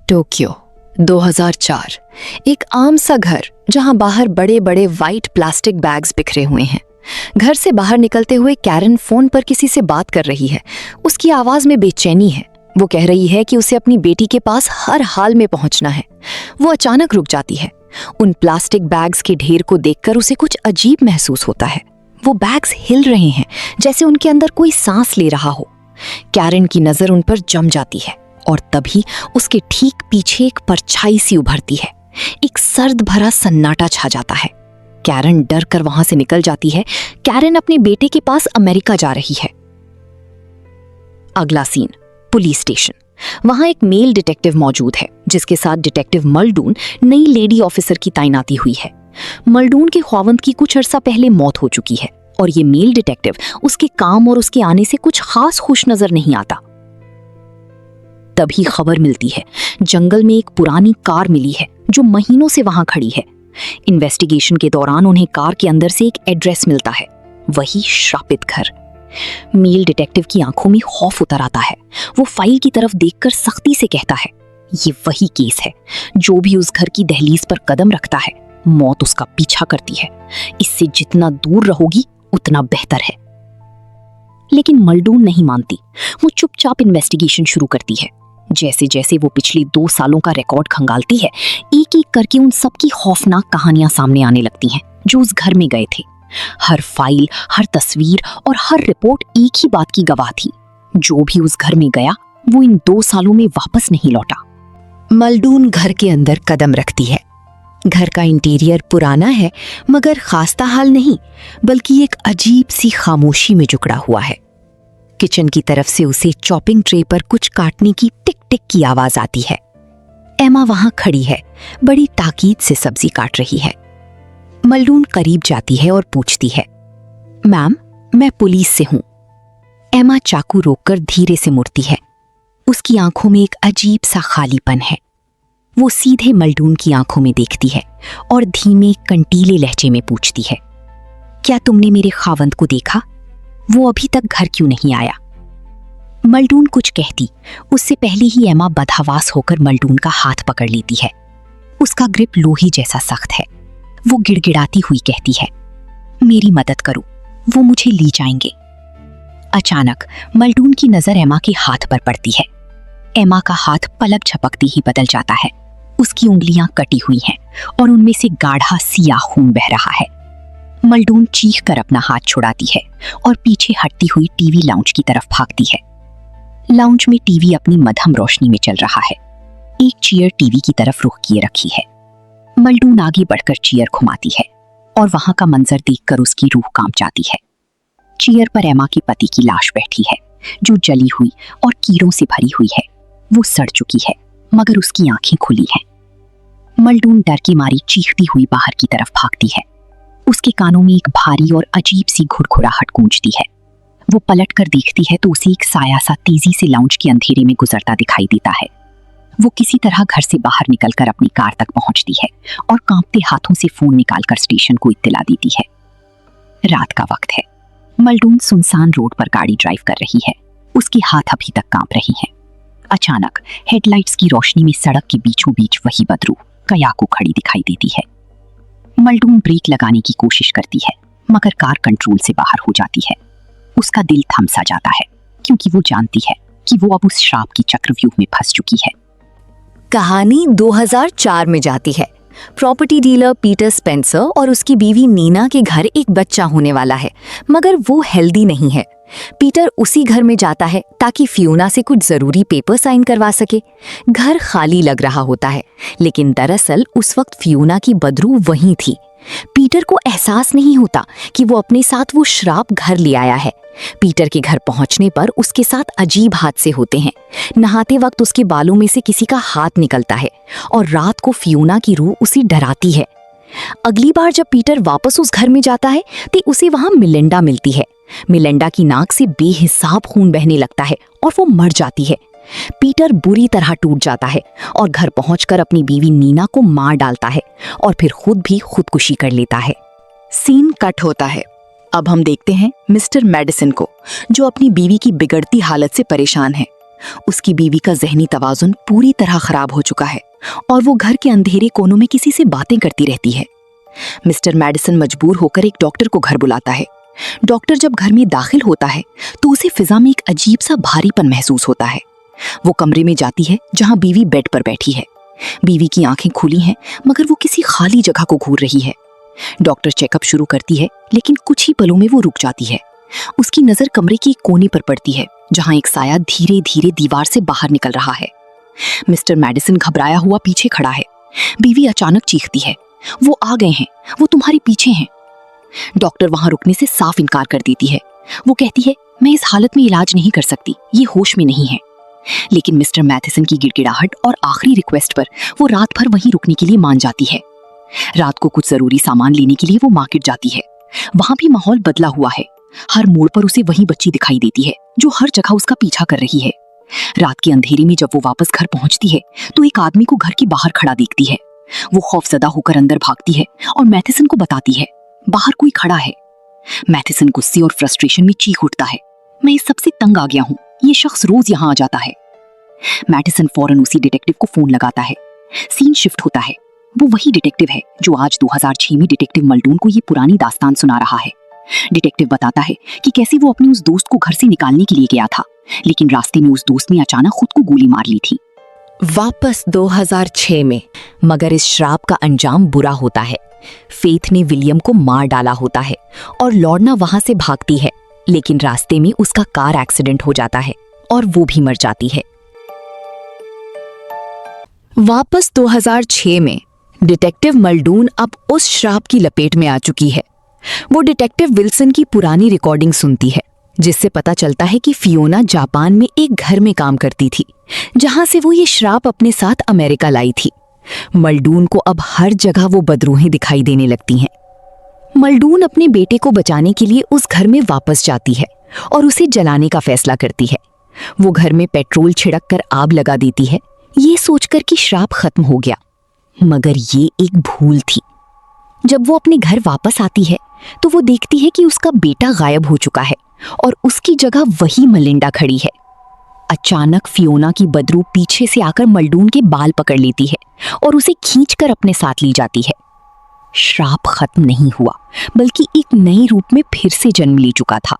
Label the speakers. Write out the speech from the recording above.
Speaker 1: Tokyo 2004। एक आम सा घर जहां बाहर बड़े बड़े वाइट प्लास्टिक बैग्स बिखरे हुए हैं। घर से बाहर निकलते हुए कैरन फोन पर किसी से बात कर रही है। उसकी आवाज में बेचैनी है। वो कह रही है कि उसे अपनी बेटी के पास हर हाल में पहुंचना है। वो अचानक रुक जाती है। उन प्लास्टिक बैग्स के ढेर को देखकर उसे कुछ अजीब महसूस होता है। वो बैग्स हिल रहे हैं, जैसे उनके अंदर कोई सांस ले रहा हो। कैरन की नजर उन पर जम जाती है और तभी उसके ठीक पीछे एक परछाई सी उभरती है। एक सर्द भरा सन्नाटा छा जाता है। कैरन डर कर वहां से निकल जाती है। कैरन अपने बेटे के पास अमेरिका जा रही है। अगला सीन, पुलिस स्टेशन। वहां एक मेल डिटेक्टिव मौजूद है, जिसके साथ डिटेक्टिव मल्डून नई लेडी ऑफिसर की तैनाती हुई है। मल्डून के ख्वावंद की कुछ अरसा पहले मौत हो चुकी है और ये मेल डिटेक्टिव उसके काम और उसके आने से कुछ खास खुश नजर नहीं आता। तभी खबर मिलती है, जंगल में एक पुरानी कार मिली है जो महीनों से वहां खड़ी है। इन्वेस्टिगेशन के दौरान उन्हें कार के अंदर से एक एड्रेस मिलता है, वही श्रापित घर। मेल डिटेक्टिव की आंखों में खौफ उतर आता है। वो फाइल की तरफ देखकर सख्ती से कहता है, ये वही केस है। जो भी उस घर की दहलीज पर कदम रखता है, मौत उसका पीछा करती है। इससे जितना दूर रहोगी उतना बेहतर है। लेकिन मल्डून नहीं मानती। वो चुपचाप इन्वेस्टिगेशन शुरू करती है। जैसे जैसे वो पिछले 2 सालों का रिकॉर्ड खंगालती है, एक एक करके उन सब की खौफनाक कहानियां सामने आने लगती हैं जो उस घर में गए थे। हर फाइल, हर तस्वीर और हर रिपोर्ट एक ही बात की गवाह थी, जो भी उस घर में गया वो इन 2 सालों में वापस नहीं लौटा।
Speaker 2: मल्डून घर के अंदर कदम रखती है। घर का इंटीरियर पुराना है, मगर खास्ताहाल नहीं, बल्कि एक अजीब सी खामोशी में जुकड़ा हुआ है। किचन की तरफ से उसे चॉपिंग ट्रे पर कुछ काटने की टिक टिक की आवाज आती है। एमा वहां खड़ी है, बड़ी ताकीद से सब्जी काट रही है। मल्डून करीब जाती है और पूछती है, मैम, मैं पुलिस से हूं। एमा चाकू रोककर धीरे से मुड़ती है। उसकी आंखों में एक अजीब सा खालीपन है। वो सीधे मल्डून की आंखों में देखती है और धीमे कंटीले लहजे में पूछती है, क्या तुमने मेरे खावंद को देखा? वो अभी तक घर क्यों नहीं आया? मल्डून कुछ कहती, उससे पहले ही एमा बदहवास होकर मल्डून का हाथ पकड़ लेती है। उसका ग्रिप लोहे जैसा सख्त है। वो गिड़गिड़ाती हुई कहती है, मेरी मदद करो, वो मुझे ले जाएंगे। अचानक मल्डून की नजर एमा के हाथ पर पड़ती है। एमा का हाथ पलक झपकती ही बदल जाता है। उसकी उंगलियां कटी हुई हैं और उनमें से गाढ़ा सियाह खून बह रहा है। मल्डून चीख कर अपना हाथ छुड़ाती है और पीछे हटती हुई टीवी लाउंज की तरफ भागती है। लाउंज में टीवी अपनी मध्यम रोशनी में चल रहा है। एक चेयर टीवी की तरफ रुख किए रखी है। मल्डून आगे बढ़कर चेयर घुमाती है और वहां का मंजर देखकर उसकी रूह कांप जाती है। चेयर पर एमा के पति की लाश बैठी है, जो जली हुई और कीड़ों से भरी हुई है। वो सड़ चुकी है, मगर उसकी आंखें खुली हैं। मल्डून डर की मारी चीखती हुई बाहर की तरफ भागती है। उसके कानों में एक भारी और अजीब सी घुड़घुड़ाहट गूंजती है। वो पलट कर देखती है तो उसे एक साया सा तेजी से लाउंज के अंधेरे में गुजरता दिखाई देता है। वो किसी तरह घर से बाहर निकलकर अपनी कार तक पहुंचती है और कांपते हाथों से फोन निकालकर स्टेशन को इत्तला देती है। रात का वक्त है। मल्डून सुनसान रोड पर गाड़ी ड्राइव कर रही है। उसके हाथ अभी तक कांप रही हैं। अचानक हेडलाइट्स की रोशनी में सड़क के बीचों बीच वही बदरू कयाको खड़ी दिखाई देती है। मल्डून ब्रेक लगाने की कोशिश करती है, मगर कार कंट्रोल से बाहर हो जाती है। उसका दिल थम सा जाता है, क्योंकि वो जानती है कि वो अब उस श्राप की चक्रव्यूह में फंस चुकी है।
Speaker 1: कहानी 2004 में जाती है। प्रॉपर्टी डीलर पीटर स्पेंसर और उसकी बीवी नीना के घर एक बच्चा होने वाला है, मगर वो हेल्दी नहीं है। पीटर उसी घर में जाता है ताकि फियोना से कुछ जरूरी पेपर साइन करवा सके। घर खाली लग रहा होता है, लेकिन दरअसल उस वक्त फियोना की बदरू वहीं थी। पीटर को एहसास नहीं होता कि वो अपने साथ वो श्राप घर ले आया है। पीटर के घर पहुंचने पर उसके साथ अजीब हादसे होते हैं। नहाते वक्त उसके बालों में से किसी का हाथ निकलता है और रात को फियोना की रूह उसे डराती है। अगली बार जब पीटर वापस उस घर में जाता है तो उसे वहां मिलिंडा मिलती है। मिलिंडा की नाक से बेहिसाब खून बहने लगता है और वो मर जाती है। पीटर बुरी तरह टूट जाता है और घर पहुंचकर अपनी बीवी नीना को मार डालता है और फिर खुद भी खुदकुशी कर लेता है। सीन कट होता है। अब हम देखते हैं मिस्टर मेडिसन को, जो अपनी बीवी की बिगड़ती हालत से परेशान है। उसकी बीवी का जहनी तवाजुन पूरी तरह खराब हो चुका है और वो घर के अंधेरे कोनों में किसी से बातें करती रहती है। मिस्टर मैडिसन मजबूर होकर एक डॉक्टर को घर बुलाता है। डॉक्टर जब घर में दाखिल होता है तो उसे फिजा में एक अजीब सा भारीपन महसूस होता है। वो कमरे में जाती है जहां बीवी बेड पर बैठी है। बीवी की आंखें खुली हैं मगर वो किसी खाली जगह को घूर रही है। डॉक्टर चेकअप शुरू करती है लेकिन कुछ ही पलों में वो रुक जाती है। उसकी नजर कमरे के एक कोने पर पड़ती है जहां एक साया धीरे धीरे दीवार से बाहर निकल रहा है। मिस्टर मैडिसन घबराया हुआ पीछे खड़ा है। बीवी अचानक चीखती है, वो आ गए हैं, वो तुम्हारे पीछे हैं। डॉक्टर वहां रुकने से साफ इनकार कर देती है। वो कहती है, मैं इस हालत में इलाज नहीं कर सकती, ये होश में नहीं है। लेकिन मिस्टर मैथिसन की गिड़गिड़ाहट और आखिरी रिक्वेस्ट पर वो रात भर वहीं रुकने के लिए मान जाती है। रात को कुछ जरूरी सामान लेने के लिए वो मार्केट जाती है। वहां भी माहौल बदला हुआ है। हर मोड़ पर उसे वही बच्ची दिखाई देती है जो हर जगह उसका पीछा कर रही है। रात के अंधेरे में जब वो वापस घर पहुंचती है तो एक आदमी को घर के बाहर खड़ा देखती है। वो खौफजदा होकर अंदर भागती है और मैथिसन को बताती है, बाहर कोई खड़ा है। मैथिसन गुस्से और फ्रस्ट्रेशन में चीख उठता है, मैं इस सबसे तंग आ गया हूँ, ये शख्स रोज यहाँ आ जाता है। मैथिसन फौरन उसी डिटेक्टिव को फोन लगाता है। सीन शिफ्ट होता है। वो वही डिटेक्टिव है जो आज 2006 में डिटेक्टिव मल्डून को ये पुरानी दास्तान सुना रहा है। डिटेक्टिव बताता है कि कैसे वो अपने उस दोस्त को घर से निकालने के लिए गया था, लेकिन रास्ते में उस दोस्त ने अचानक खुद को गोली मार ली थी।
Speaker 2: वापस 2006 में, मगर इस श्राप का अंजाम बुरा होता है। फेथ ने विलियम को मार डाला होता है और लॉर्ना वहां से भागती है, लेकिन रास्ते में उसका कार एक्सीडेंट हो जाता है और वो भी मर जाती है। वापस 2006 में डिटेक्टिव मल्डून अब उस श्राप की लपेट में आ चुकी है। वो डिटेक्टिव विल्सन की पुरानी रिकॉर्डिंग सुनती है, जिससे पता चलता है कि फियोना जापान में एक घर में काम करती थी, जहां से वो ये श्राप अपने साथ अमेरिका लाई थी। मल्डून को अब हर जगह वो बदरूहें दिखाई देने लगती हैं। मल्डून अपने बेटे को बचाने के लिए उस घर में वापस जाती है और उसे जलाने का फैसला करती है। वो घर में पेट्रोल छिड़क कर आग लगा देती है, ये सोचकर कि श्राप खत्म हो गया। मगर ये एक भूल थी। जब वो अपने घर वापस आती है तो वो देखती है कि उसका बेटा गायब हो चुका है और उसकी जगह वही मलिंडा खड़ी है। अचानक फियोना की बदरू पीछे से आकर मल्डून के बाल पकड़ लेती है और उसे खींचकर अपने साथ ली जाती है। श्राप खत्म नहीं हुआ, बल्कि एक नए रूप में फिर से जन्म ले चुका था।